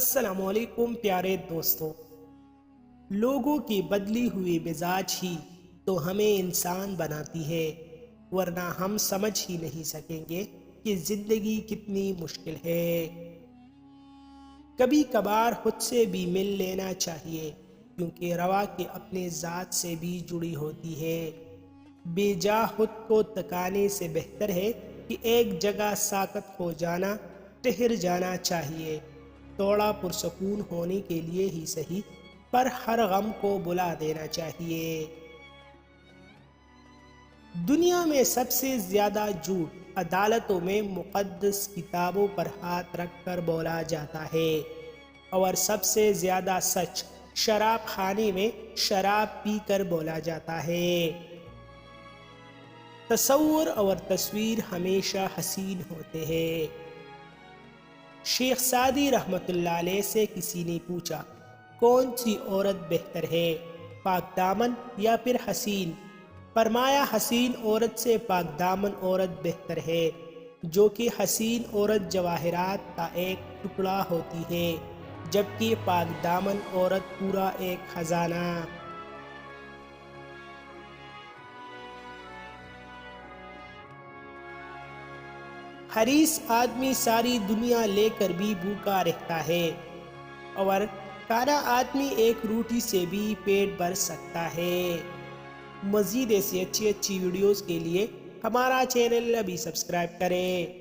السلام علیکم پیارے دوستو، لوگوں کی بدلی ہوئی مزاج ہی تو ہمیں انسان بناتی ہے، ورنہ ہم سمجھ ہی نہیں سکیں گے کہ زندگی کتنی مشکل ہے۔ کبھی کبھار خود سے بھی مل لینا چاہیے، کیونکہ روا کے اپنے ذات سے بھی جڑی ہوتی ہے۔ بے جا خود کو تکانے سے بہتر ہے کہ ایک جگہ ساکت ہو جانا، ٹھہر جانا چاہیے، تھوڑا پرسکون ہونے کے لیے ہی صحیح، پر ہر غم کو بلا دینا چاہیے۔ دنیا میں سب سے زیادہ جھوٹ عدالتوں میں مقدس کتابوں پر ہاتھ رکھ کر بولا جاتا ہے، اور سب سے زیادہ سچ شراب خانے میں شراب پی کر بولا جاتا ہے۔ تصور اور تصویر ہمیشہ حسین ہوتے ہیں۔ شیخ سعدی رحمۃ اللہ علیہ سے کسی نے پوچھا، کون سی عورت بہتر ہے، پاک دامن یا پھر حسین؟ فرمایا، حسین عورت سے پاک دامن عورت بہتر ہے، جو کہ حسین عورت جواہرات کا ایک ٹکڑا ہوتی ہے، جبکہ پاک دامن عورت پورا ایک خزانہ۔ حریص آدمی ساری دنیا لے کر بھی بھوکا رہتا ہے، اور کانا آدمی ایک روٹی سے بھی پیٹ بھر سکتا ہے۔ مزید ایسی اچھی ویڈیوز کے لیے ہمارا چینل ابھی سبسکرائب کریں۔